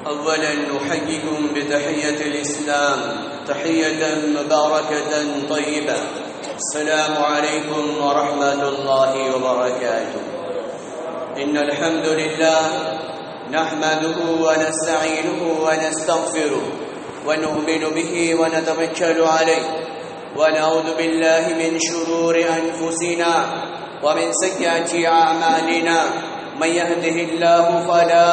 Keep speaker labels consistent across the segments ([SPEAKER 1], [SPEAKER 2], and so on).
[SPEAKER 1] أولا نحييكم بتحية الإسلام تحية مباركة طيبة. السلام عليكم ورحمة الله وبركاته. إن الحمد لله نحمده ونستعينه ونستغفره ونؤمن به ونتوكل عليه ونعوذ بالله من شرور أنفسنا ومن سيئات أعمالنا. من يهده الله فلا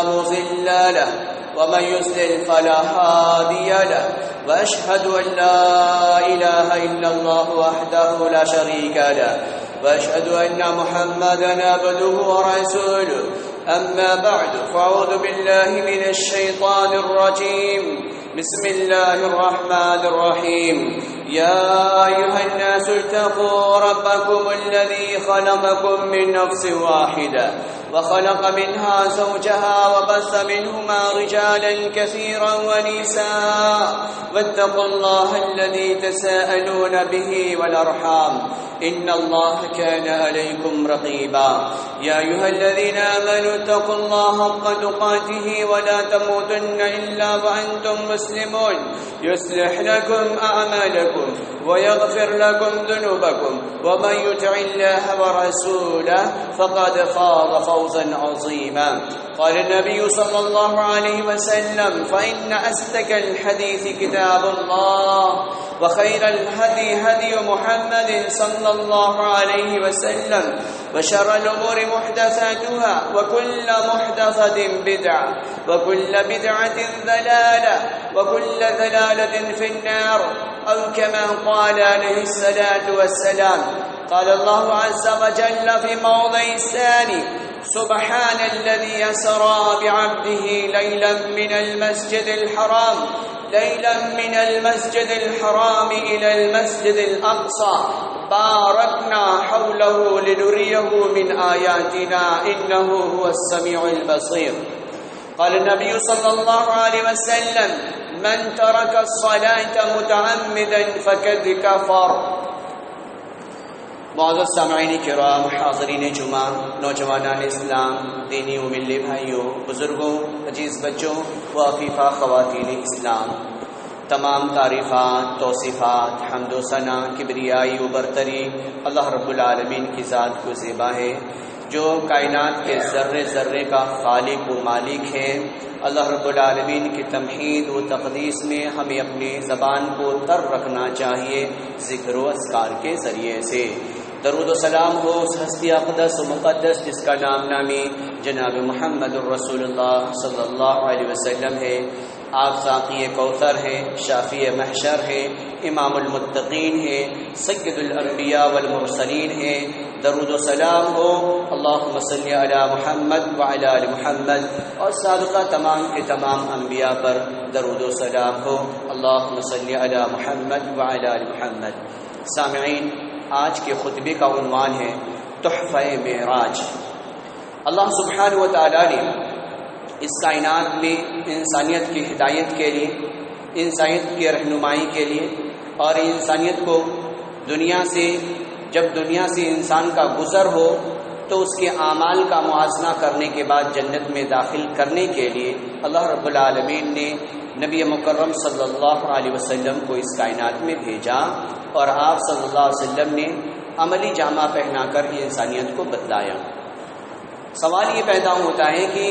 [SPEAKER 1] مضل له ومن يضلل فلا هادي له وأشهد أن لا إله إلا الله وحده لا شريك له وأشهد أن محمدا عبده ورسوله. أما بعد فأعوذ بالله من الشيطان الرجيم. بسم الله الرحمن الرحيم. يا أيها الناس اتقوا ربكم الذي خلقكم من نفس واحدة وخلق منها زوجها وبث منهما رجالا كثيرا ونساء واتقوا الله الذي تساءلون به والأرحام إن الله كان عليكم رقيبا. يا أيها الذين آمنوا اتقوا الله حق تقاته ولا تموتن إلا وأنتم مسلمون. يصلح لكم أعمالكم ويغفر لكم ذنوبكم ومن يطع الله ورسوله فقد فاز فوزا عظيما. قال النبي صلى الله عليه وسلم فإن أصدق الحديث كتاب الله وخير الهدي هدي محمد صلى الله عليه وسلم وشر الأمور محدثاتها وكل محدثة بدعة وكل بدعة ضلالة وكل ضلالة في النار أو كما قال عليه الصلاة والسلام. قال الله عز وجل في موضع الثاني سبحان الذي أسرى بعبده ليلا من المسجد الحرام إلى المسجد الأقصى باركنا حوله لنريه من آياتنا إنه هو السميع البصير. قال النبي صلى الله عليه وسلم من ترك الصلاة متعمدا فقد كفر. معزز سامعین کرام، حاضرین جمعہ، نوجوانان اسلام، دینی و ملی بھائیوں، بزرگوں، عزیز بچوں و عفیفہ خواتین اسلام، تمام تعریفات، توصیفات، حمد و ثنا، کبریائی و برتری اللہ رب العالمین کی ذات کو زیبا ہے، جو کائنات کے ذرے ذرے کا خالق و مالک ہے. اللہ رب العالمین کی تمحید و تقدیس میں ہمیں اپنی زبان کو تر رکھنا چاہیے ذکر و اذکار کے ذریعے سے. درود و سلام ہو اس ہستی اقدس و مقدس جس کا نام نامی جناب محمد الرسول اللہ صلی اللہ علیہ وسلم ہے. آپ ساقی کوثر ہیں، شافی محشر ہیں، امام المتقین ہیں، سید الانبیاء والمرسلین ہیں. درود و سلام ہو اللہم صلی علی محمد وعلی آل محمد، اور سابقہ تمام کے تمام انبیاء پر درود و سلام ہو اللہم صلی علی محمد وعلی آل محمد. سامعین، آج کے خطبے کا عنوان ہے تحفہ معراج. اللہ سبحانہ و تعالی نے اس کائنات میں انسانیت کی ہدایت کے لیے، انسانیت کی رہنمائی کے لیے، اور انسانیت کو جب دنیا سے انسان کا گزر ہو تو اس کے اعمال کا موازنہ کرنے کے بعد جنت میں داخل کرنے کے لیے اللہ رب العالمین نے نبی مکرم صلی اللہ علیہ وسلم کو اس کائنات میں بھیجا، اور آپ صلی اللہ علیہ وسلم نے عملی جامہ پہنا کر انسانیت کو بتلایا. سوال یہ پیدا ہوتا ہے کہ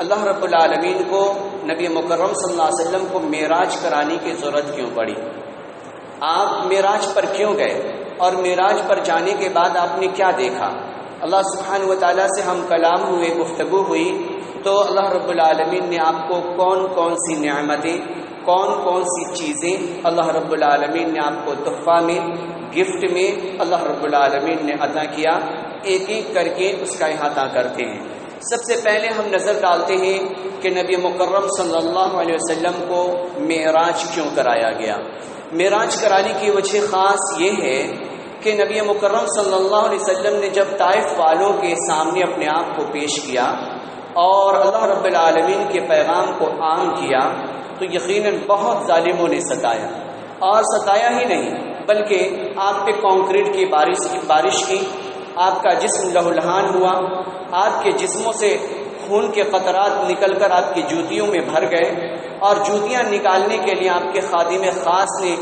[SPEAKER 1] اللہ رب العالمین کو نبی مکرم صلی اللہ علیہ وسلم کو معراج کرانے کی ضرورت کیوں پڑی؟ آپ معراج پر کیوں گئے، اور معراج پر جانے کے بعد آپ نے کیا دیکھا؟ اللہ سبحانہ و تعالیٰ سے ہم کلام ہوئے، گفتگو ہوئی، تو اللہ رب العالمین نے آپ کو کون کون سی نعمتیں، کون کون سی چیزیں اللہ رب العالمین نے آپ کو تحفہ میں، گفٹ میں اللہ رب العالمین نے عطا کیا، ایک ایک کر کے اس کا احاطہ کرتے ہیں. سب سے پہلے ہم نظر ڈالتے ہیں کہ نبی مکرم صلی اللہ علیہ وسلم کو معراج کیوں کرایا گیا. معراج کرانے کی وجہ خاص یہ ہے کہ نبی مکرم صلی اللہ علیہ وسلم نے جب طائف والوں کے سامنے اپنے آپ کو پیش کیا اور اللہ رب العالمین کے پیغام کو عام کیا تو یقیناً بہت ظالموں نے ستایا، اور ستایا ہی نہیں بلکہ آپ پہ کنکریٹ کی بارش کی، آپ کا جسم لہولہان ہوا، آپ کے جسموں سے خون کے قطرات نکل کر آپ کی جوتیوں میں بھر گئے، اور جوتیاں نکالنے کے لیے آپ کے خادم خاص نے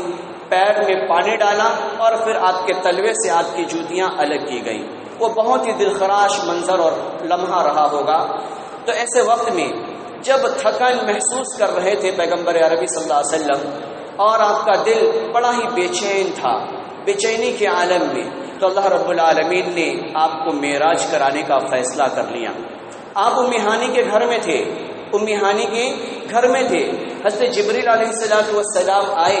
[SPEAKER 1] پیر میں پانی ڈالا اور پھر آپ کے تلوے سے آپ کی جوتیاں الگ کی گئیں۔ وہ بہت ہی دلخراش منظر اور لمحہ رہا ہوگا۔ تو ایسے وقت میں جب تھکن محسوس کر رہے تھے پیغمبر عربی صلی اللہ علیہ وسلم، اور آپ کا دل بڑا ہی بے چین تھا، بے چینی کے عالم میں، تو اللہ رب العالمین نے آپ کو معراج کرانے کا فیصلہ کر لیا۔ آپ ام ہانی کے گھر میں تھے، ام ہانی کے گھر میں تھے۔ حضرت جبریل علیہ السلام آئے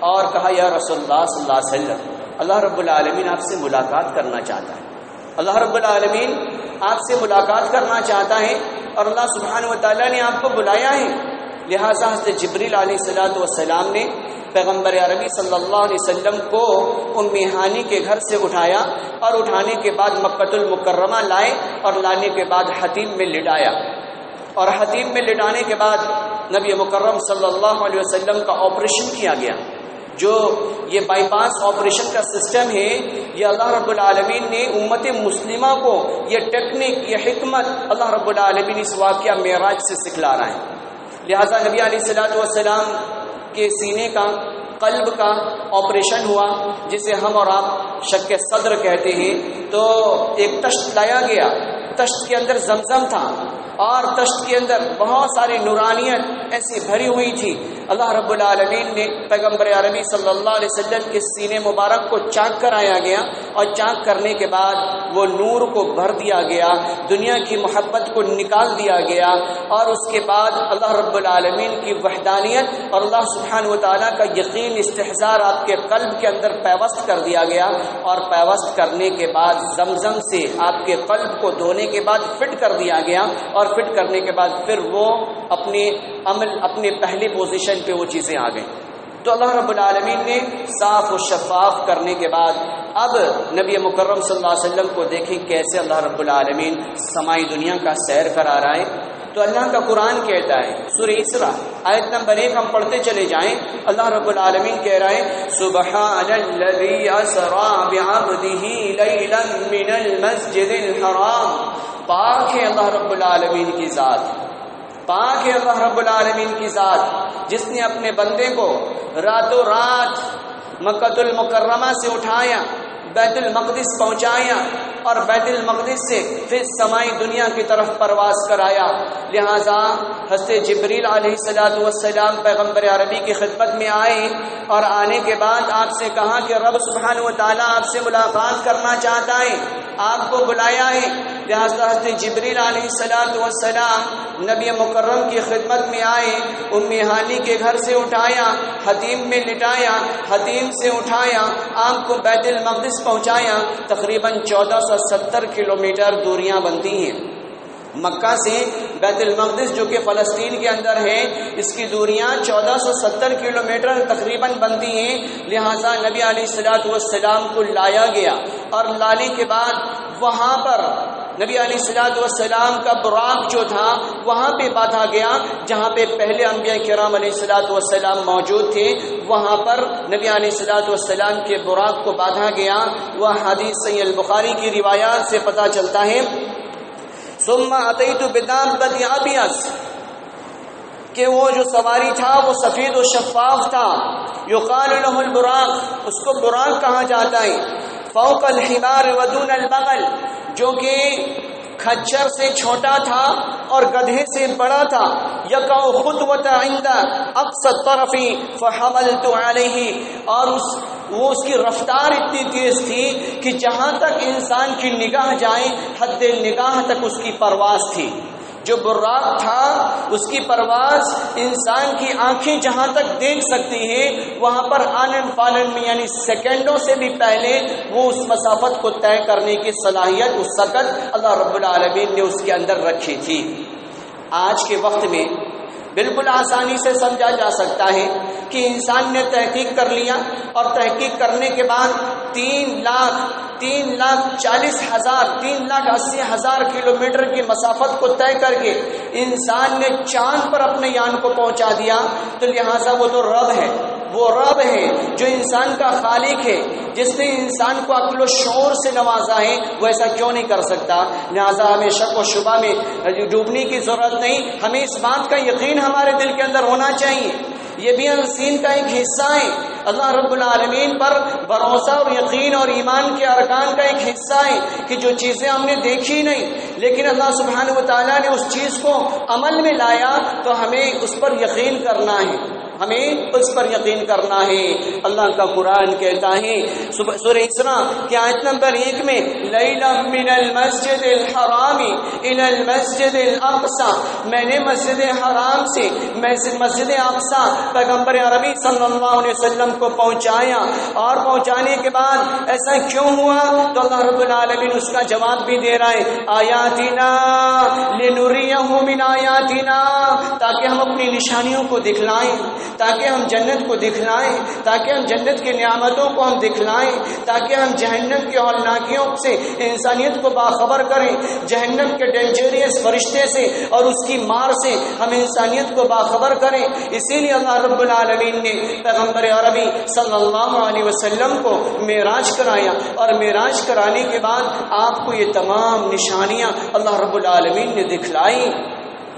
[SPEAKER 1] اور کہا یا رسول اللہ صلی اللہ علیہ وسلم، اللہ رب العالمین آپ سے ملاقات کرنا چاہتا ہے، اللہ رب العالمین آپ سے ملاقات کرنا چاہتا ہے، اور اللہ سبحانہ و تعالیٰ نے آپ کو بلایا ہے۔ لہٰذا حضرت جبریل علیہ السلام نے پیغمبر عربی صلی اللہ علیہ وسلم کو ام ہانی کے گھر سے اٹھایا، اور اٹھانے کے بعد مکۃ المکرمہ لائے، اور لانے کے بعد حتیم میں لٹایا، اور حتیم میں لٹانے کے بعد نبی مکرم صلی اللہ علیہ وسلم کا آپریشن کیا گیا۔ جو یہ بائی پاس آپریشن کا سسٹم ہے، یہ اللہ رب العالمین نے امت مسلمہ کو یہ ٹیکنک، یہ حکمت اللہ رب العالمین اس واقعہ معراج سے سکھلا رہا ہے۔ لہٰذا نبی علیہ السلام کے سینے کا، قلب کا آپریشن ہوا، جسے ہم اور آپ شق صدر کہتے ہیں۔ تو ایک تشت لایا گیا، تشت کے اندر زمزم تھا، اور تشت کے اندر بہت ساری نورانیت ایسی بھری ہوئی تھی۔ اللہ رب العالمین نے پیغمبر عربی صلی اللہ علیہ وسلم کے سینے مبارک کو چاک کرایا گیا، اور چاک کرنے کے بعد وہ نور کو بھر دیا گیا، دنیا کی محبت کو نکال دیا گیا، اور اس کے بعد اللہ رب العالمین کی وحدانیت اور اللہ سبحانہ و تعالیٰ کا یقین، استحضار آپ کے قلب کے اندر پیوست کر دیا گیا، اور پیوست کرنے کے بعد زمزم سے آپ کے قلب کو دھونے کے بعد فٹ کر دیا گیا، اور فٹ کرنے کے بعد پھر وہ اپنے پہلی پوزیشن پہ وہ چیزیں آ گئیں۔ تو اللہ رب العالمین نے صاف و شفاف کرنے کے بعد اب نبی مکرم صلی اللہ علیہ وسلم کو دیکھیں کیسے اللہ رب العالمین سمائی دنیا کا سیر کرا رہا ہے۔ تو اللہ کا قرآن کہتا ہے، سورہ اسراء آیت نمبر 1 ہم پڑھتے چلے جائیں۔ اللہ رب العالمین کہہ رہا ہے سبحان الذی اسری بعبدہ لیلا من المسجد الحرام۔ پاک ہے اللہ رب العالمین کی ذات، پاک ہے اللہ رب العالمین کی ذات، جس نے اپنے بندے کو راتوں رات مکۃ المکرمہ سے اٹھایا، بیت المقدس پہنچایا، اور بیت المقدس سے پھر سمائی دنیا کی طرف پرواز کرایا۔ لہذا حضرت جبریل علیہ السلام پیغمبر عربی کی خدمت میں آئے، اور آنے کے بعد آپ سے کہا کہ رب سبحانہ و تعالیٰ آپ سے ملاقات کرنا چاہتا ہے، آپ کو بلایا ہے۔ لہذا حضرت جبریل علیہ السلام نبی مکرم کی خدمت میں آئے، ام ہانی کے گھر سے اٹھایا، حتیم میں لٹایا، حتیم سے اٹھایا، آپ کو بیت المقدس پہنچایا۔ تقریباً 1470 کلومیٹر دوریاں بنتی ہیں مکہ سے بیت المقدس، جو کہ فلسطین کے اندر ہے، اس کی دوریاں 1470 کلومیٹر تقریباً بنتی ہیں۔ لہٰذا نبی علیہ السلام کو لایا گیا، اور لانے کے بعد وہاں پر نبی علیہ السلام کا براق جو تھا وہاں پہ باندھا گیا، جہاں پہ پہلے انبیاء کرام علیہ السلام موجود تھے، وہاں پر نبی علیہ السلام کے براق کو باندھا گیا۔ وہ حدیث صحیح البخاری کی روایات سے پتہ چلتا ہے ثم اتیت بدابۃ ابیض، کہ وہ جو سواری تھا وہ سفید و شفاف تھا، یقال له البراق، اس کو براق کہا جاتا ہے، فوق الحمار ودون البغل، جو کہ کھچر سے چھوٹا تھا اور گدھے سے بڑا تھا، یقع خطوۃ عند اقصى الطرف فحملت علیہ، اور وہ اس کی رفتار اتنی تیز تھی کہ جہاں تک انسان کی نگاہ جائے حد نگاہ تک اس کی پرواز تھی۔ جو براق تھا اس کی پرواز انسان کی آنکھیں جہاں تک دیکھ سکتی ہیں، وہاں پر آنن فانن میں یعنی سیکنڈوں سے بھی پہلے وہ اس مسافت کو طے کرنے کی صلاحیت، اس سکت اللہ رب العالمین نے اس کے اندر رکھی تھی۔ آج کے وقت میں بالکل آسانی سے سمجھا جا سکتا ہے کہ انسان نے تحقیق کر لیا، اور تحقیق کرنے کے بعد 3,40,000 کلومیٹر کی مسافت کو طے کر کے انسان نے چاند پر اپنے یان کو پہنچا دیا۔ تو لہٰذا وہ تو رب ہے، وہ رب ہے جو انسان کا خالق ہے، جس نے انسان کو عقل و شعور سے نوازا ہے، وہ ایسا کیوں نہیں کر سکتا؟ لہٰذا ہمیں شک و شبہ میں ڈوبنے کی ضرورت نہیں، ہمیں اس بات کا یقین ہمارے دل کے اندر ہونا چاہیے، یہ بھی انسین کا ایک حصہ ہے، اللہ رب العالمین پر بھروسہ اور یقین اور ایمان کے ارکان کا ایک حصہ ہے کہ جو چیزیں ہم نے دیکھی نہیں لیکن اللہ سبحانہ و تعالیٰ نے اس چیز کو عمل میں لایا تو ہمیں اس پر یقین کرنا ہے، ہمیں اس پر یقین کرنا ہے۔ اللہ کا قرآن کہتا ہے سورہ اسراء کی آیت نمبر 1 میں لیلا من المسجد الحرام الى المسجد الاقصى، میں نے مسجد حرام سے مسجد اقصی پیغمبر عربی صلی اللہ علیہ وسلم کو پہنچایا، اور پہنچانے کے بعد ایسا کیوں ہوا؟ تو اللہ رب العالمین اس کا جواب بھی دے رہا ہے، آیاتنا لنریہ من آیاتنا، تاکہ ہم اپنی نشانیوں کو دکھلائیں، تاکہ ہم جنت کو دکھلائیں، تاکہ ہم جنت کی نعمتوں کو ہم دکھلائیں، تاکہ ہم جہنم کی ہولناکیوں سے انسانیت کو باخبر کریں، جہنم کے ڈینجریس فرشتے سے اور اس کی مار سے ہم انسانیت کو باخبر کریں۔ اسی لیے اللہ رب العالمین نے پیغمبر عربی صلی اللہ علیہ وسلم کو معراج کرایا، اور معراج کرانے کے بعد آپ کو یہ تمام نشانیاں اللہ رب العالمین نے دکھلائی۔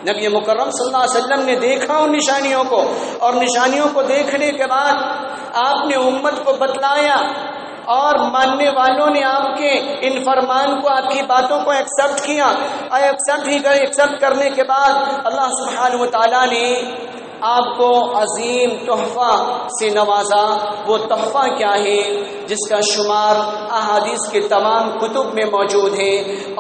[SPEAKER 1] نبی مکرم صلی اللہ علیہ وسلم نے دیکھا ان نشانیوں کو، اور نشانیوں کو دیکھنے کے بعد آپ نے امت کو بتلایا، اور ماننے والوں نے آپ کے ان فرمان کو، آپ کی باتوں کو ایکسپٹ کیا۔ ایکسپٹ کرنے کے بعد اللہ سبحانہ و تعالیٰ نے آپ کو عظیم تحفہ سے نوازا۔ وہ تحفہ کیا ہے؟ جس کا شمار احادیث کے تمام کتب میں موجود ہے،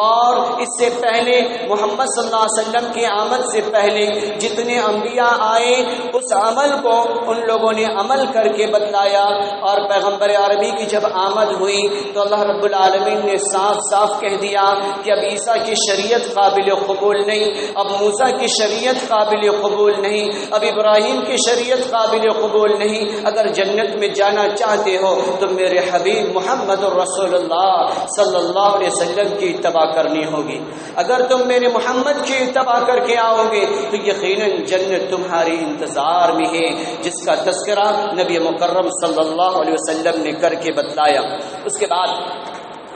[SPEAKER 1] اور اس سے پہلے محمد صلی اللہ علیہ وسلم کی آمد سے پہلے جتنے انبیاء آئے اس عمل کو ان لوگوں نے عمل کر کے بتلایا، اور پیغمبر عربی کی جب آمد ہوئی تو اللہ رب العالمین نے صاف صاف کہہ دیا کہ اب عیسیٰ کی شریعت قابل قبول نہیں، اب موسیٰ کی شریعت قابل قبول نہیں، اب ابراہیم کی شریعت قابل قبول نہیں۔ اگر جنت میں جانا چاہتے ہو تو میرے حبیب محمد الرسول اللہ صلی اللہ علیہ وسلم کی اتباع کرنی ہوگی۔ اگر تم میرے محمد کی اتباع کر کے آؤ گے تو یقیناً جنت تمہاری انتظار میں ہے، جس کا تذکرہ نبی مکرم صلی اللہ علیہ وسلم نے کر کے بتلایا۔ اس کے بعد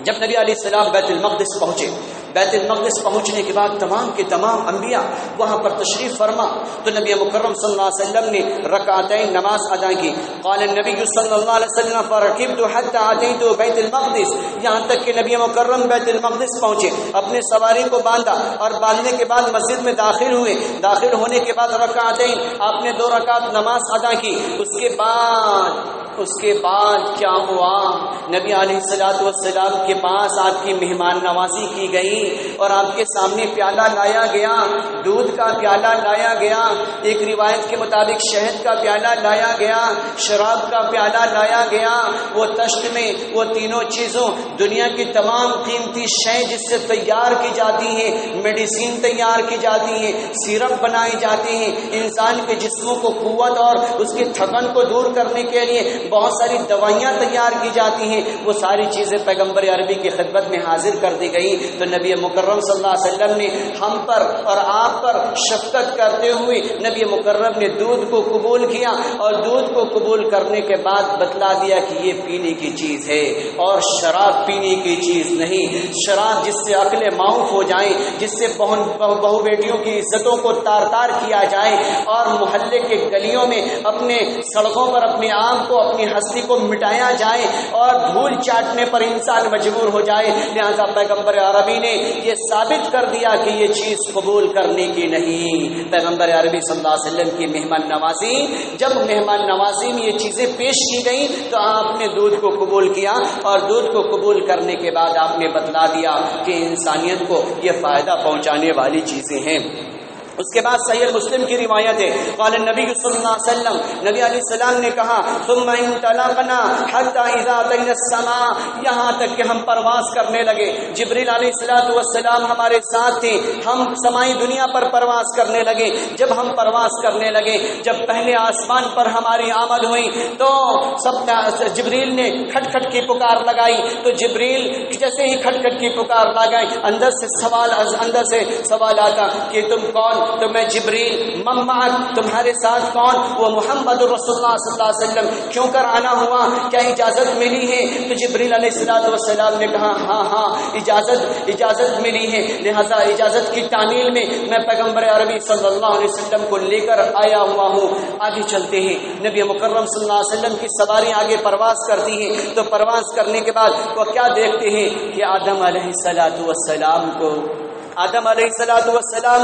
[SPEAKER 1] جب نبی علیہ السلام بیت المقدس پہنچے، بیت المقدس پہنچنے کے بعد تمام کے تمام انبیاء وہاں پر تشریف فرما، تو نبی مکرم صلی اللہ علیہ وسلم نے رکعتین نماز ادا کی۔ قال النبی صلی اللہ علیہ وسلم فرکبت حتی اتیت بیت المقدس، یہاں تک کہ نبی مکرم بیت المقدس پہنچے، اپنے سواری کو باندھا، اور باندھنے کے بعد مسجد میں داخل ہوئے۔ داخل ہونے کے بعد رکعتین آپ نے 2 رکعت نماز ادا کی۔ اس کے بعد کیا ہوا؟ نبی علیہ الصلوۃ والسلام کے پاس آپ کی مہمان نوازی کی گئی، اور آپ کے سامنے پیالہ لایا گیا، دودھ کا پیالہ لایا گیا، ایک روایت کے مطابق شہد کا پیالہ لایا گیا، شراب کا پیالہ لایا گیا۔ وہ تشت میں وہ تینوں چیزوں، دنیا کی تمام قیمتی شے جس سے تیار کی جاتی ہیں، میڈیسین تیار کی جاتی ہیں، سیرپ بنائی جاتی ہیں، انسان کے جسموں کو قوت اور اس کی تھکن کو دور کرنے کے لیے بہت ساری دوائیاں تیار کی جاتی ہیں، وہ ساری چیزیں پیغمبر عربی کی خدمت میں حاضر کر دی گئی۔ تو نبی مکرم صلی اللہ علیہ وسلم نے ہم پر اور آپ پر شفقت کرتے ہوئے نبی مکرم نے دودھ کو قبول کیا، اور دودھ کو قبول کرنے کے بعد بتلا دیا کہ یہ پینے کی چیز ہے اور شراب پینے کی چیز نہیں۔ شراب جس سے عقلیں معاف ہو جائیں، جس سے بہو بیٹیوں کی عزتوں کو تار تار کیا جائے، اور محلے کے گلیوں میں اپنے سڑکوں پر اپنے آپ کو، اپنی ہستی کو مٹایا جائے، اور دھول چاٹنے پر انسان مجبور ہو جائے۔ لہذا پیغمبر عربی نے یہ ثابت کر دیا کہ یہ چیز قبول کرنے کی نہیں۔ پیغمبر عربی صلی اللہ علیہ وسلم کی مہمان نوازی، جب مہمان نوازی میں یہ چیزیں پیش کی گئیں تو آپ نے دودھ کو قبول کیا، اور دودھ کو قبول کرنے کے بعد آپ نے بتلا دیا کہ انسانیت کو یہ فائدہ پہنچانے والی چیزیں ہیں۔ اس کے بعد صحیح مسلم کی روایت ہے، قال النبی صلی اللہ علیہ وسلم، نبی علیہ السلام نے کہا، ثم انطلقنا حتى اذا اتينا السماء، یہاں تک کہ ہم پرواز کرنے لگے۔ جبریل علیہ السلام ہمارے ساتھ تھے، ہم سمائی دنیا پر پرواز کرنے لگے۔ جب ہم پرواز کرنے لگے، جب پہلے آسمان پر ہماری آمد ہوئی تو جبریل نے کھٹ کھٹ کی پکار لگائی، تو جبریل جیسے ہی کھٹ کھٹ کی پکار لگائی، اندر سے سوال آتا کہ تم کون؟ تو میں جبریل من معک تمہارے ساتھ کون؟ وہ محمد رسول اللہ صلی اللہ علیہ وسلم کیوں کر آنا ہوا؟ کیا اجازت ملی ہے؟ تو جبریل علیہ السلام نے کہا ہاں اجازت ملی ہے، لہذا اجازت کی تعمیل میں میں پیغمبر عربی صلی اللہ علیہ وسلم کو لے کر آیا ہوا ہوں۔ آگے چلتے ہیں، نبی مکرم صلی اللہ علیہ وسلم کی سواری آگے پرواز کرتی ہے، تو پرواز کرنے کے بعد وہ کیا دیکھتے ہیں کہ آدم علیہ السلام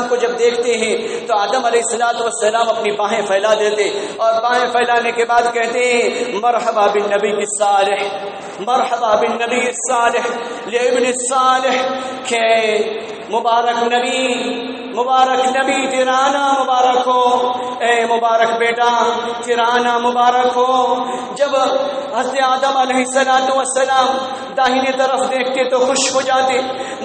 [SPEAKER 1] کو جب دیکھتے ہیں تو آدم علیہ السلام اپنی باہیں پھیلا دیتے اور باہیں پھیلانے کے بعد کہتے ہیں مرحبا بالنبی الصالح، مرحبا بالنبی الصالح لابن الصالح، کہ مبارک نبی تیرا آنا مبارک ہو، اے مبارک بیٹا تیرا آنا مبارک ہو۔ جب حضرت آدم علیہ السلام داہنی طرف دیکھتے تو خوش ہو جاتے،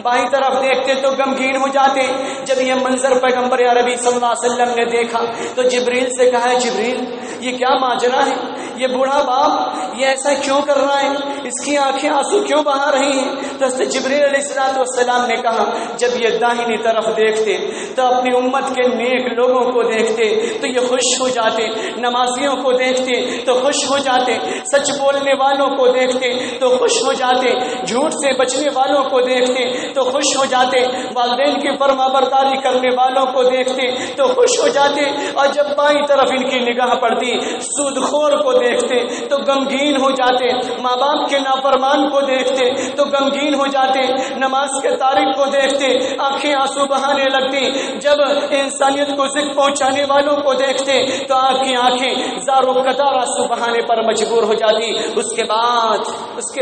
[SPEAKER 1] بائیں طرف دیکھتے تو غمگین ہو جاتے۔ جب یہ منظر پیغمبر عربی صلی اللہ علیہ وسلم نے دیکھا تو جبریل سے کہا جبریل یہ کیا ماجرا ہے؟ یہ بوڑھا باپ یہ ایسا کیوں کر رہا ہے؟ اس کی آنکھیں آنسو کیوں بہا رہی ہیں؟ تو جبریل علیہ السلام نے کہا جب یہ داہنی طرف دیکھتے تو اپنی امت کے نیک لوگوں کو دیکھتے تو یہ خوش ہو جاتے، نمازیوں کو دیکھتے تو خوش ہو جاتے، سچ بولنے والوں کو دیکھتے تو خوش ہو جاتے، جھوٹ سے بچنے والوں کو دیکھتے تو خوش ہو جاتے، والدین کی فرما برداری کرنے والوں کو دیکھتے تو خوش ہو جاتے، اور جب بائیں طرف ان کی نگاہ پڑتی سود خور کو دیکھتے تو غمگین ہو جاتے، ماں باپ کے نافرمان کو دیکھتے تو غمگین ہو جاتے، نماز کے تارک کو دیکھتے آنکھیں آنسو بہانے لگتی، جب انسانیت کو ذکر پہنچانے والوں کو دیکھتے تو آپ کی آنکھیں زاروں قطار آنسو بہانے پر مجبور ہو جاتی۔ اس کے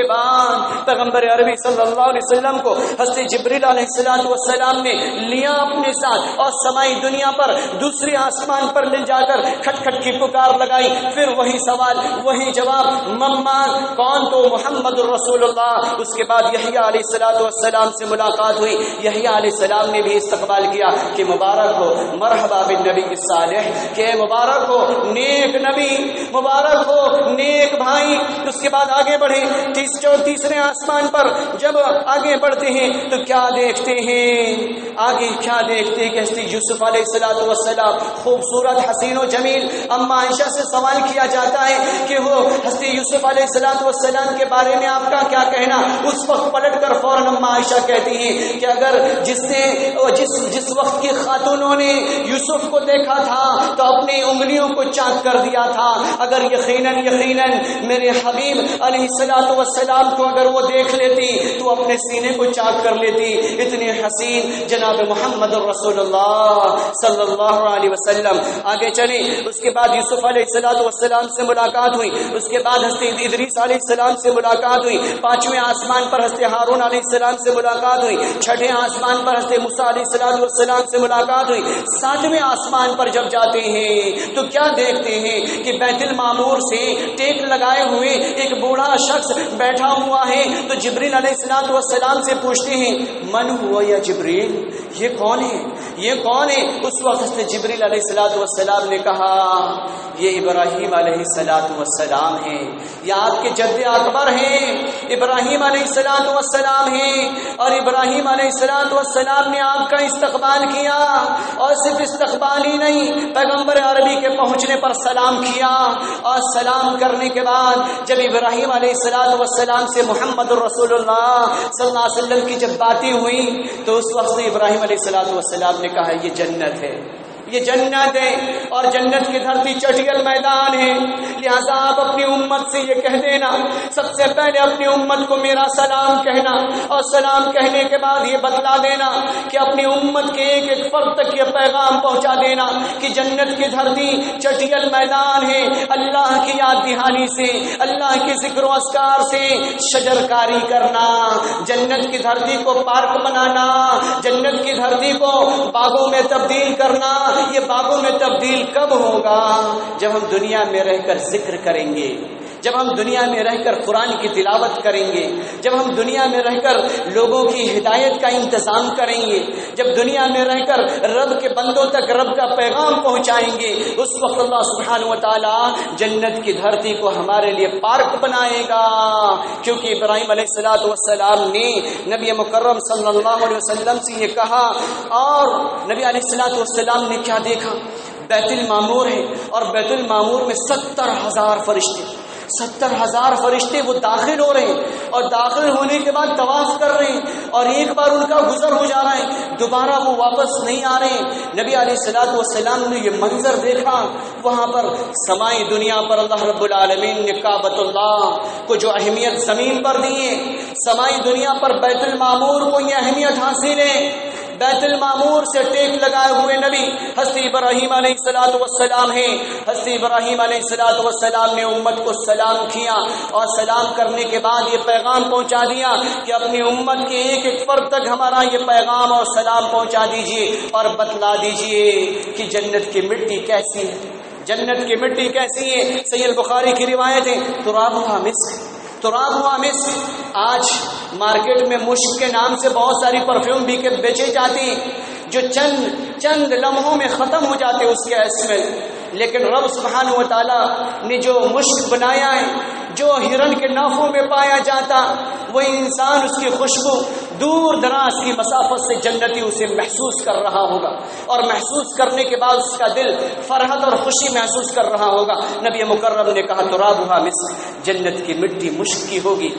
[SPEAKER 1] بعد پیغمبر عربی صلی اللہ علیہ وسلم کو حضرت جبریل علیہ السلام نے لیا اپنے ساتھ اور سمائی دنیا پر دوسرے آسمان پر لے جا کر کھٹ کھٹ کی پکار لگائی، پھر وہی سوال وہی جواب، ممان کون؟ تو محمد الرسول اللہ۔ اس کے بعد یحییٰ علیہ السلام سے ملاقات ہوئی، یحییٰ علیہ السلام نے بھی استقبال کیا کہ مبارک ہو مرحبا بالنبی الصالح، کہ مبارک ہو نیک نبی، مبارک ہو نیک بھائی۔ اس کے بعد آگے بڑھے تیسرے آسمان پر جب آگے بڑھتے ہیں تو کیا دیکھتے ہیں؟ آگے کیا دیکھتے ہیں کہ حضرت یوسف علیہ السلام خوبصورت حسین و جمیل۔ اما عائشہ سے سوال کیا جاتا ہے کہ وہ حضرت یوسف علیہ السلام کے بارے میں آپ کا کیا کہنا؟ اس وقت پلٹ کر فوراً اما عائشہ کہتی ہیں کہ اگر جس وقت کی خاتونوں نے یوسف کو دیکھا تھا تو اپنی انگلیوں کو چاک کر دیا تھا، اگر یقیناً میرے حبیب علیہ السلام کو اگر وہ دیکھ لیتی تو اپنے سینے کو چاک کر لیتی۔ اتنے حسین جناب محمد رسول اللہ صلی اللہ علیہ وسلم۔ آگے چلیں، اس کے بعد یوسف علیہ السلام سے ملاقات ہوئی، اس کے بعد حضرت ادریس علیہ السلام سے ملاقات ہوئی، پانچویں آسمان پر حضرت ہارون علیہ السلام سے ملاقات ہوئی، چھٹے آسمان پر حضرت موسیٰ علیہ السلام سے ملاقات ہوئی، ساتویں آسمان پر جب جاتے ہیں تو کیا دیکھتے ہیں کہ بیت المعمور سے ٹیک لگائے ہوئے ایک بوڑھا شخص بیٹھا ہوا ہے۔ تو جبریل علیہ السلام سے پوچھتے ہیں من ہوا یا جبریل، یہ کون ہے؟ اس وقت حضرت جبریل علیہ السلام نے کہا یہ ابراہیم علیہ السلام ہیں، یہ آپ کے جد اکبر ہیں، ابراہیم علیہ السلام ہیں، اور ابراہیم علیہ السلام نے آپ کا استقبال کیا، اور صرف استقبال ہی نہیں، پیغمبر عربی کے پہنچنے پر سلام کیا، اور سلام کرنے کے بعد جب ابراہیم علیہ السلام سے محمد الرسول اللہ صلی اللہ علیہ وسلم کی جب باتیں ہوئی تو اس وقت ابراہیم علیہ السلام نے کہا یہ جنت ہے، یہ جنت ہے، اور جنت کی دھرتی چٹیل میدان ہے، لہذا آپ اپنی امت سے یہ کہہ دینا، سب سے پہلے اپنی امت کو میرا سلام کہنا، اور سلام کہنے کے بعد یہ بتلا دینا کہ اپنی امت کے ایک ایک فرد تک یہ پیغام پہنچا دینا کہ جنت کی دھرتی چٹیل میدان ہے، اللہ کی یاد دہانی سے، اللہ کے ذکر و اذکار سے شجر کاری کرنا، جنت کی دھرتی کو پارک بنانا، جنت کی دھرتی کو باغوں میں تبدیل کرنا۔ یہ باغوں میں تبدیل کب ہوگا؟ جب ہم دنیا میں رہ کر ذکر کریں گے، جب ہم دنیا میں رہ کر قرآن کی تلاوت کریں گے، جب ہم دنیا میں رہ کر لوگوں کی ہدایت کا انتظام کریں گے، جب دنیا میں رہ کر رب کے بندوں تک رب کا پیغام پہنچائیں گے، اس وقت اللہ سبحانہ و تعالی جنت کی دھرتی کو ہمارے لیے پارک بنائے گا. کیونکہ ابراہیم علیہ السلام نے نبی مکرم صلی اللہ علیہ وسلم سے یہ کہا، اور نبی علیہ السلام نے کیا دیکھا؟ بیت المعمور ہے، اور بیت المعمور میں 70,000 فرشتے، 70,000 فرشتے وہ داخل ہو رہے ہیں، اور داخل ہونے کے بعد طواف کر رہے ہیں، اور ایک بار ان کا گزر ہو جا رہا ہے، دوبارہ وہ واپس نہیں آ رہے ہیں. نبی علیہ السلام نے یہ منظر دیکھا. وہاں پر سمائی دنیا پر اللہ رب العالمین نے کعبۃ اللہ کو جو اہمیت زمین پر دی ہے، سمائی دنیا پر بیت المعمور کو یہ اہمیت حاصل ہے. بیت المعمور سے ٹیک لگائے ہوئے نبی حضرت ابراہیم علیہ السلام ہیں. حضرت ابراہیم علیہ السلام نے امت کو سلام کیا، اور سلام کرنے کے بعد یہ پیغام پہنچا دیا کہ اپنی امت کے ایک ایک فرد تک ہمارا یہ پیغام اور سلام پہنچا دیجئے، اور بتلا دیجئے کہ جنت کی مٹی کیسی ہے. جنت کی مٹی کیسی ہے؟ صحیح البخاری کی روایت ہے، ترابها مسک، ترابها مسک. آج مارکیٹ میں مشک کے نام سے بہت ساری پرفیوم بھی کے بیچے جاتے ہیں جو چند لمحوں میں ختم ہو جاتے اس کے اسمیل. لیکن رب سبحانہ و تعالی نے جو مشک بنایا ہے، جو ہرن کے نافوں میں پایا جاتا، وہ انسان اس کی خوشبو دور دراز کی مسافت سے جنتی اسے محسوس کر رہا ہوگا، اور محسوس کرنے کے بعد اس کا دل فرحت اور خوشی محسوس کر رہا ہوگا. نبی مکرم نے کہا ترابها مسک، جنت کی مٹی مشک کی ہوگی،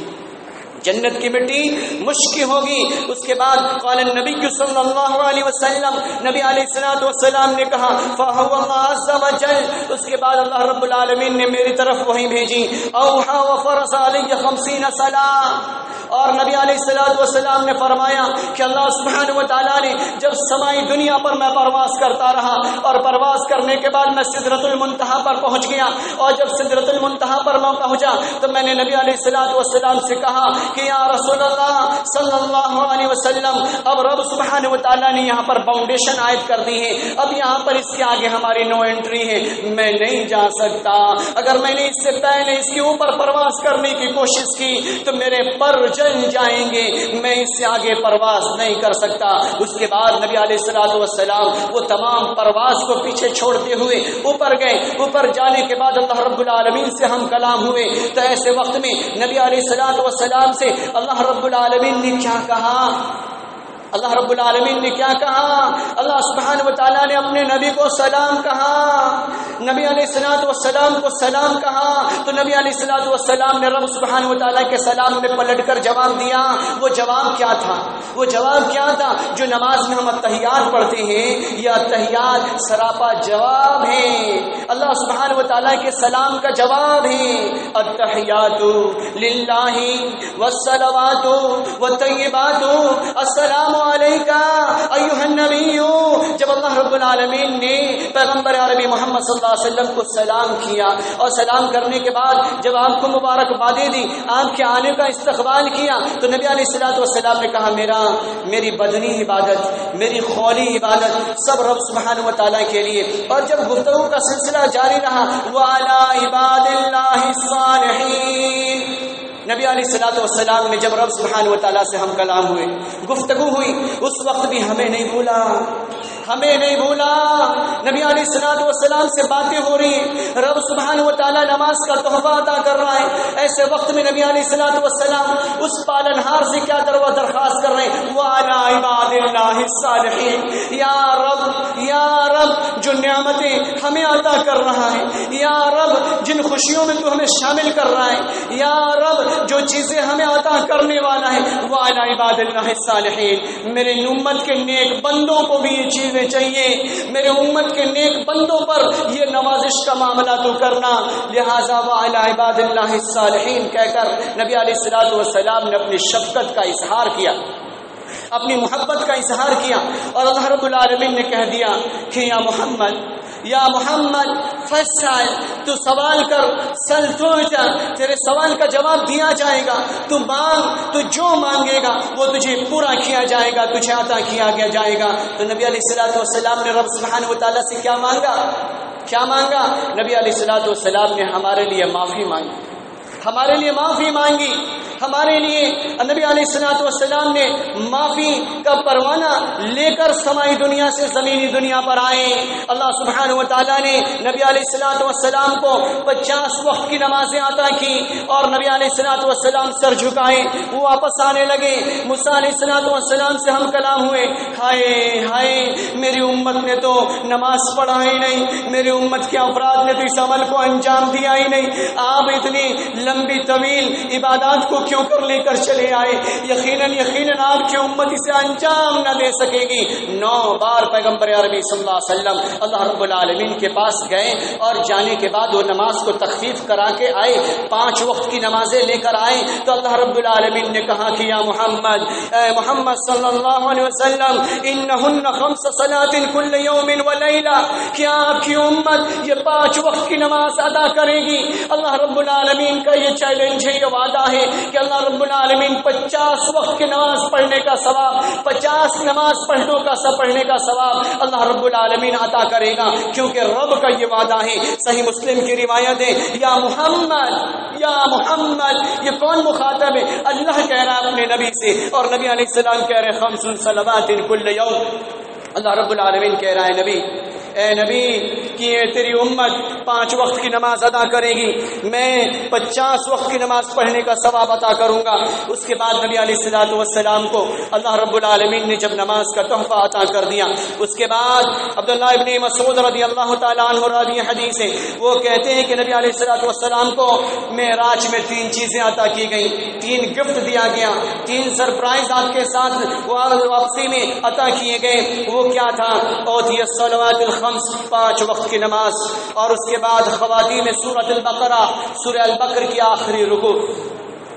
[SPEAKER 1] جنت کی مٹی مشک کی ہوگی. اس کے بعد قال النبی صلی اللہ علیہ وسلم، نبی علیہ السلام نے کہا فهو الله عز وجل. اس کے بعد اللہ رب العالمین نے میری طرف وحی بھیجی، اوحى وفرض علی 50 صلاۃ. اور نبی علیہ السلام نے فرمایا کہ اللہ سبحانہ و تعالیٰ نے جب سمائی دنیا پر میں پرواز کرتا رہا، اور پرواز کرنے کے بعد میں سدرۃ المنتہا پر پہنچ گیا، اور جب سدرۃ المنتہا پر میں پہنچا تو میں نے نبی علیہ السلام سے کہا کہ یا رسول اللہ صلی اللہ علیہ وسلم، اب رب سبحانہ و تعالیٰ نے یہاں پر باؤنڈیشن عائد کر دی ہے، اب یہاں پر اس کے آگے ہماری نو انٹری ہے، میں نہیں جا سکتا. اگر میں نے اس سے پہلے اس کے اوپر پرواز کرنے کی کوشش کی تو میرے پر جل جائیں گے، میں اس سے آگے پرواز نہیں کر سکتا. اس کے بعد نبی علیہ السلام وہ تمام پرواز کو پیچھے چھوڑتے ہوئے اوپر گئے. اوپر جانے کے بعد اللہ رب العالمین سے ہم کلام ہوئے. تو ایسے وقت میں نبی علیہ السلام سے اللہ رب العالمین نے کیا کہا؟ اللہ رب العالمین نے کیا کہا؟ اللہ سبحانہ و تعالیٰ نے اپنے نبی کو سلام کہا، نبی علیہ السلام کو سلام کہا. تو نبی علیہ السلام نے رب سبحانہ و تعالیٰ کے سلام میں پلٹ کر جواب دیا. وہ جواب کیا تھا؟ وہ جواب کیا تھا جو نماز میں ہم التحیات پڑھتے ہیں؟ یہ التحیات سراپا جواب ہے، اللہ سبحانہ و تعالیٰ کے سلام کا جواب ہے. التحیات للہ والصلوات والطیبات السلام علیکہ ایھا النبی. جب اللہ رب العالمین نے پیغمبر عربی محمد صلی اللہ علیہ وسلم کو سلام کیا، اور سلام کرنے کے بعد جب آپ کو مبارکبادیں دی، آپ کے آنے کا استقبال کیا، تو نبی علیہ السلام نے کہا میری بدنی عبادت، میری قولی عبادت سب رب سبحانہ و تعالیٰ کے لیے. اور جب گفتگو کا سلسلہ جاری رہا، وَعَلَىٰ عِبَادِ اللَّهِ الصَّالِحِينَ، نبی علیہ السلام نے جب رب سبحانہ و تعالیٰ سے ہم کلام ہوئے، گفتگو ہوئی، اس وقت بھی ہمیں نہیں بھولا، ہمیں نہیں بھولا. نبی علیہ السلام سے باتیں ہو رہی ہیں، رب سبحانہ و تعالیٰ نماز کا تحفہ عطا کر رہا ہے. ایسے وقت میں نبی علیہ السلام اس پالنہار سے کیا درخواست کر رہے ہیں؟ وَعَلَىٰ عِبَادِ اللَّهِ الصَّالِحِينَ، یا رب جو نعمتیں ہمیں عطا کر رہا ہے، یا رب جن خوشیوں میں تو ہمیں شامل کر رہا ہے، یا رب جو چیزیں ہمیں عطا کرنے والا ہے، وَعَلَىٰ عِبَادِ اللَّهِ الصَّالِحِينَ، میرے امت کے نیک بندوں کو بھی یہ چیزیں چاہیے، میرے امت کے نیک بندوں پر یہ نوازش کا معاملہ تو کرنا. لہذا وَعَلَىٰ عِبَادِ اللَّهِ الصَّالِحِينَ کہہ کر نبی علیہ السلام نے اپنی شفقت کا اظہار کیا، اپنی محبت کا اظہار کیا. اور اللہ رب العالمین نے کہہ دیا کہ یا محمد فسال، تو سوال کر، سل توجا، تیرے سوال کا جواب دیا جائے گا، تو مانگ، تو جو مانگے گا وہ تجھے پورا کیا جائے گا، تجھے عطا کیا جائے گا. تو نبی علیہ السلام نے رب سبحانہ و تعالیٰ سے کیا مانگا؟ نبی علیہ السلام نے ہمارے لیے معافی مانگی. ہمارے لیے معافی مانگی، ہمارے لیے نبی علیہ الصلوۃ والسلام نے معافی کا پروانہ لے کر سمائی دنیا سے زمینی دنیا پر آئے۔ اللہ سبحانہ و تعالیٰ نے نبی علیہ الصلوۃ والسلام کو 50 وقت کی نمازیں عطا کی، اور نبی علیہ الصلوۃ والسلام سر جھکائے، وہ واپس آنے لگے۔ موسیٰ علیہ الصلوۃ والسلام سے ہم کلام ہوئے، ہائے ہائے میری امت نے تو نماز پڑھا ہی نہیں، میری امت کے افراد نے تو اس عمل کو انجام دیا ہی نہیں، آپ اتنی لمبی طویل عبادات کو کیوں کر لے کر چلے آئے؟ یقیناً آپ کی امت اسے انجام نہ دے سکے گی۔ 9 بار پیغمبر عربی صلی اللہ علیہ وسلم اللہ رب العالمین کے پاس گئے، اور جانے کے بعد وہ نماز کو تخفیف کرا کے آئے، 5 وقت کی نمازیں لے کر آئے، تو اللہ رب العالمین نے کہا کہ یا محمد، اے محمد صلی اللہ علیہ وسلم، انہن 5 صلوات کل یوم و لیلہ، کیا آپ کی امت یہ 5 وقت کی نماز ادا کرے گی؟ اللہ رب العالمین کا یہ چیلنج ہے، یہ وعدہ ہے کہ اللہ رب العالمین 50 وقت کی نماز پڑھنے کا ثواب، 50 نماز پڑھنے کا ثواب اللہ رب العالمین عطا کرے گا، کیونکہ رب کا یہ وعدہ ہے۔ صحیح مسلم کی روایت ہے، یا محمد یا محمد، یہ کون مخاطب ہے؟ اللہ کہہ رہا ہے اپنے نبی سے، اور نبی علیہ السلام کہہ رہے 5 صلوات کل یوم۔ اللہ رب العالمین کہہ رہا ہے نبی، اے نبی کہ تیری امت 5 وقت کی نماز ادا کرے گی، میں 50 وقت کی نماز پڑھنے کا ثواب عطا کروں گا۔ اس کے بعد نبی علیہ الصلوۃ والسلام کو اللہ رب العالمین نے جب نماز کا تحفہ عطا کر دیا، اس کے بعد عبداللہ ابن مسعود رضی اللہ تعالیٰ عنہ راوی حدیث ہے، وہ کہتے ہیں کہ نبی علیہ الصلوۃ والسلام کو معراج میں 3 چیزیں عطا کی گئیں، 3 گفٹ دیا گیا، 3 سرپرائز آپ کے ساتھ واپسی میں عطا کیے گئے۔ وہ کیا تھا؟ اوتیت الصلوات الخمس، 5 وقت کی نماز، اور اس کے بعد خواتین سورۃ البقرہ، سورہ البقر کی آخری رکوع،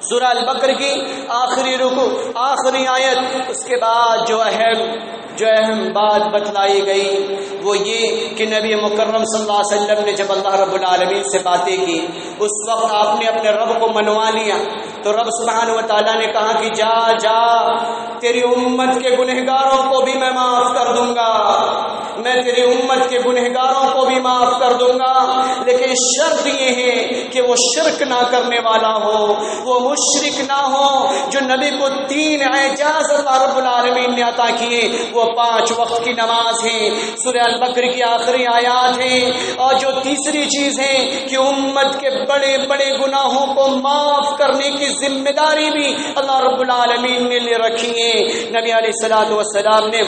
[SPEAKER 1] سورہ البقر کی آخری رکوع، آخری آیت۔ اس کے بعد جو اہم بات بتلائی گئی وہ یہ کہ نبی مکرم صلی اللہ علیہ وسلم نے جب اللہ رب العالمین سے باتیں کی، اس وقت آپ نے اپنے رب کو منوا لیا، تو رب سبحانہ و تعالیٰ نے کہا کہ جا تیری امت کے گنہگاروں کو بھی میں معاف کر دوں گا، میں تیری امت کے گنہگاروں کو بھی معاف کر دوں گا، لیکن شرط یہ ہے کہ وہ شرک نہ کرنے والا ہو، وہ مشرک نہ ہو۔ جو نبی کو 3 اعجاز اللہ رب العالمین نے عطا کیے، وہ 5 وقت کی نماز ہے، سورہ البقر کی آخری آیات ہیں، اور جو تیسری چیز ہے کہ امت کے بڑے بڑے گناہوں کو معاف کرنے کی ذمہ داری بھی اللہ رب العالمین نے لے رکھی ہے۔ نبی علیہ الصلوۃ والسلام نے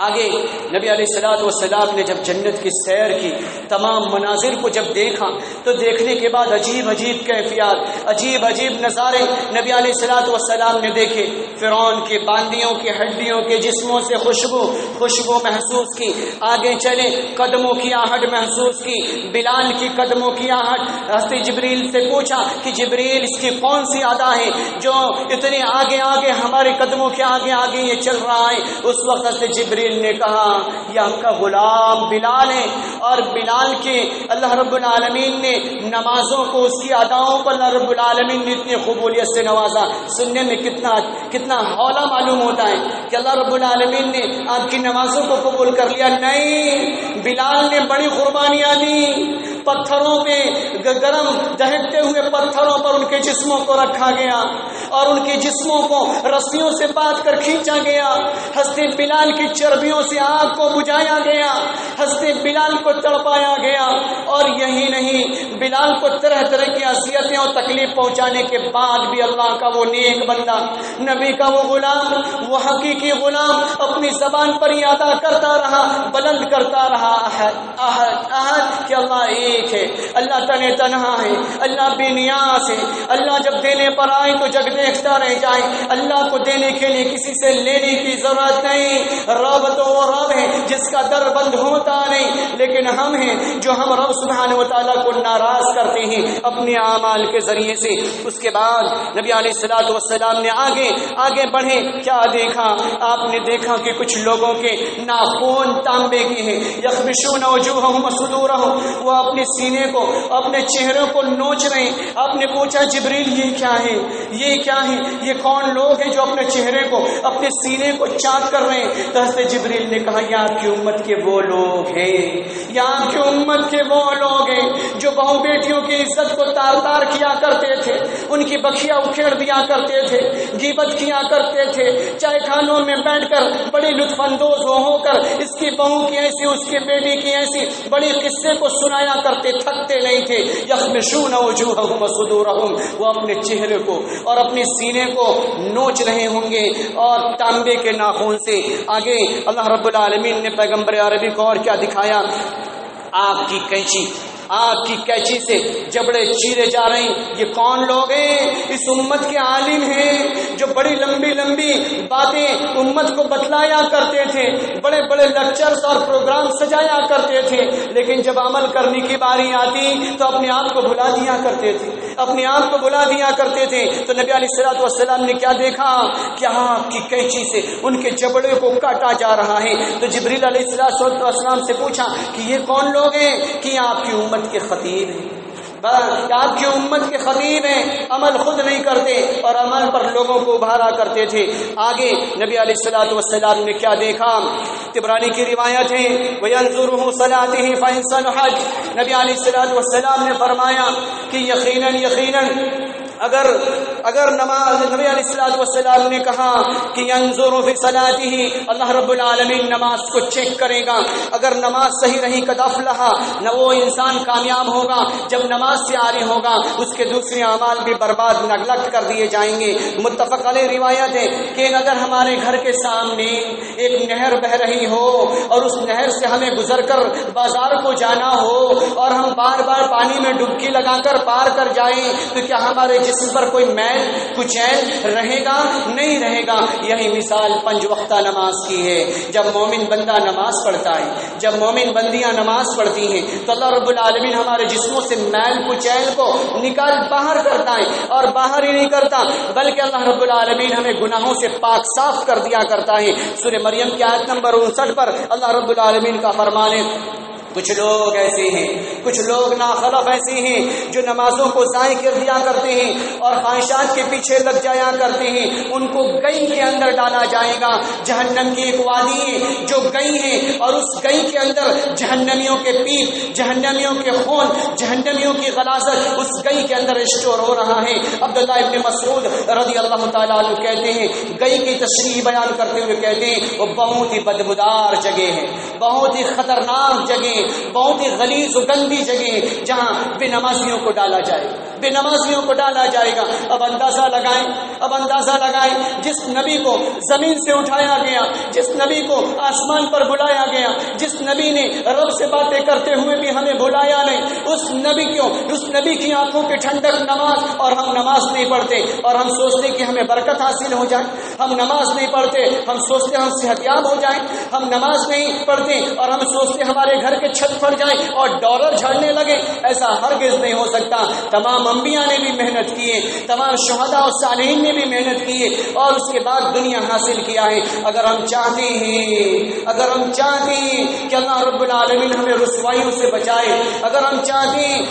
[SPEAKER 1] آگے نبی علیہ الصلوۃ والسلام نے جب جنت کی سیر کی، تمام مناظر کو جب دیکھا تو دیکھنے کے بعد عجیب عجیب کیفیات، عجیب عجیب نظارے نبی علیہ الصلوۃ والسلام نے دیکھے۔ فرعون کے باندیوں کے ہڈیوں کے جسموں سے خوشبو محسوس کی، آگے چلے قدموں کی آہٹ محسوس کی، بلال کی قدموں کی آہٹ۔ حضرت جبریل سے پوچھا کہ جبریل اس کی کون سی ادا ہے جو اتنے آگے آگے ہمارے قدموں کے آگے آگے یہ چل رہا ہے؟ اس وقت حضرت جبریل نے کہا یہ ہم کا غلام بلال ہے، اور بلال کے اللہ رب العالمین نے نمازوں کو، اس کی اداؤں کو اللہ رب العالمین نے اتنی قبولیت سے نوازا۔ سننے میں کتنا ہولہ معلوم ہوتا ہے کہ اللہ رب العالمین نے آپ کی نمازوں کو قبول کر لیا۔ نہیں، بلال نے بڑی قربانیاں دی، پتھروں پہ گرم دہکتے ہوئے پتھروں پر ان کے جسموں کو رکھا گیا، اور ان کے جسموں کو رسیوں سے باندھ کر کھینچا گیا، حضرت بلال کی چربیوں سے آگ کو بجھایا گیا، حضرت بلال کو تڑپایا گیا، اور یہی نہیں، بلال کو طرح طرح کی اذیتیں اور تکلیف پہنچانے کے بعد بھی اللہ کا وہ نیک بندہ، نبی کا وہ غلام، وہ حقیقی غلام اپنی زبان پر ہی ادا کرتا رہا، بلند کرتا رہا، احد احد احد، کہ اللہ ایک ہے، اللہ تنہا ہے، اللہ بے نیاز ہے، اللہ جب دینے پر آئے تو جگ دیکھتا رہ جائے، اللہ کو دینے کے لیے کسی سے لینے کی ضرورت نہیں، رب تو وہ رب ہے جس کا در بند ہوتا نہیں، لیکن ہم ہیں جو ہم رب سبحانہ و تعالیٰ کو ناراض کرتے ہیں اپنے اعمال کے ذریعے سے۔ اس کے بعد نبی علیہ الصلوۃ والسلام نے آگے بڑھے، کیا دیکھا؟ آپ نے دیکھا کہ کچھ لوگوں کے ناخن تانبے کے ہیں، یخمشون وجوہہم وصدورہم، وہ اپنے سینے کو، اپنے چہروں کو نوچ رہے ہیں۔ آپ نے پوچھا جبریل یہ کیا ہے، یہ کیا ہے، یہ کون لوگ ہیں جو اپنے چہرے کو، اپنے سینے کو چاٹ کر رہے ہیں؟ تو حضرت جبریل نے کہا یہ آپ کی امت کے وہ لوگ ہیں، یہ آپ کی امت کے وہ لوگ ہیں جو بہو بیٹیوں کی عزت کو تار تار کیا کرتے تھے، ان کی بخیا اکھیڑ دیا کرتے تھے، غیبت کیا کرتے تھے، چائے خانوں میں بیٹھ کر بڑی لطف اندوز ہو کر اس کی بہو کی ایسی، اس کی بیٹی کی ایسی بڑی قصے کو سنایا کرتے، تھکتے نہیں تھے۔ یخمشون وجوہہم وصدورہم، وہ اپنے چہرے کو اور اپنے سینے کو نوچ رہے ہوں گے اور تانبے کے ناخن سے۔ آگے اللہ رب العالمین نے پیغمبر عربی کو اور کیا دکھایا؟ آپ کی کینچی سے جبڑے چیرے جا رہے ہیں۔ یہ کون لوگ ہیں؟ اس امت کے عالم ہیں جو بڑی لمبی لمبی باتیں امت کو بتلایا کرتے تھے، بڑے بڑے لیکچرز اور پروگرام سجایا کرتے تھے، لیکن جب عمل کرنے کی باری آتی تو اپنے آپ کو بھلا دیا کرتے تھے، اپنے آپ کو بھلا دیا کرتے تھے۔ تو نبی علیہ الصلوۃ والسلام نے کیا دیکھا کہ آپ کی کینچی سے ان کے جبڑے کو کاٹا جا رہا ہے۔ تو جبریل علیہ الصلوۃ والسلام سے پوچھا کہ یہ کون لوگ ہیں؟ کہ آپ کی امت کے خطیب ہیں، آپ کی امت کے خطیب ہیں، عمل خود نہیں کرتے اور عمل پر لوگوں کو ابھارا کرتے تھے۔ آگے نبی علیہ الصلوۃ والسلام نے کیا دیکھا؟ طبرانی کی روایت ہے وَيَنْظُرُهُ صَلَاتِهِ فَإِنْ صَلَحَتْ، نبی علیہ الصلوۃ والسلام نے فرمایا کہ یقیناً اگر نماز، نبی علیہ الصلوۃ والسلام نے کہا کہ ينظر فی صلاته، اللہ رب العالمین نماز کو چیک کرے گا، اگر نماز صحیح رہی قد افلح، نہ وہ انسان کامیاب ہوگا جب نماز سے عاری ہوگا، اس کے دوسرے اعمال بھی برباد نگلٹ کر دیے جائیں گے۔ متفق علیہ روایت ہے کہ اگر ہمارے گھر کے سامنے ایک نہر بہ رہی ہو اور اس نہر سے ہمیں گزر کر بازار کو جانا ہو اور ہم بار بار پانی میں ڈبکی لگا کر پار کر جائیں تو کیا ہمارے جسم پر کوئی میل کچیل رہے گا؟ نہیں رہے گا۔ یہی مثال 5 وقتہ نماز کی ہے۔ جب مومن بندہ نماز پڑھتا ہے، جب مومن بندیاں نماز پڑھتی ہیں تو اللہ رب العالمین ہمارے جسموں سے میل کچیل کو نکال باہر کرتا ہے، اور باہر ہی نہیں کرتا بلکہ اللہ رب العالمین ہمیں گناہوں سے پاک صاف کر دیا کرتا ہے۔ سورہ مریم کی آیت نمبر 59 پر اللہ رب العالمین کا فرمان ہے کچھ لوگ ایسے ہیں، کچھ لوگ ناخلف ایسے ہیں جو نمازوں کو ضائع کر دیا کرتے ہیں اور خواہشات کے پیچھے لگ جایا کرتے ہیں، ان کو گئی کے اندر ڈالا جائے گا۔ جہنم کی ایک وادی ہے جو گئی ہے، اور اس گئی کے اندر جہنمیوں کے پیپ، جہنمیوں کے خون، جہنمیوں کی غلاظت اس گئی کے اندر اسٹور ہو رہا ہے۔ عبداللہ ابن مسعود رضی اللہ تعالیٰ عنہ کہتے ہیں، گئی کی تشریح بیان کرتے ہوئے کہتے ہیں وہ بہت ہی بدبودار جگہ ہے، بہت ہی خطرناک جگہ، بہت ہی غلیظ و گندی جگہ جہاں بے نمازیوں کو ڈالا جائے، بے نمازیوں کو ڈالا جائے گا۔ اب اندازہ لگائیں جس نبی کو زمین سے اٹھایا گیا، جس نبی کو آسمان پر بلایا گیا، جس نبی نے رب سے باتیں کرتے ہوئے بھی ہمیں بلایا نہیں، اس نبی کی آنکھوں کی ٹھنڈک نماز، اور ہم نماز نہیں پڑھتے اور ہم سوچتے کہ ہمیں برکت حاصل ہو جائے۔ ہم نماز نہیں پڑھتے، ہم سوچتے ہم صحت یاب ہو جائیں۔ ہم نماز نہیں پڑھتے اور ہم سوچتے ہمارے گھر کے چھت پھٹ جائیں اور ڈالر جھڑنے لگے۔ ایسا ہرگز نہیں ہو سکتا۔ تمام انبیاء نے بھی محنت کی ہے، تمام شہداء اور صالحین نے بھی محنت کی ہے اور اس کے بعد دنیا حاصل کیا ہے۔ اگر ہم چاہتے ہیں کہ اللہ رب العالمین ہمیں رسوائیوں سے بچائے، اگر ہم چاہتے ہیں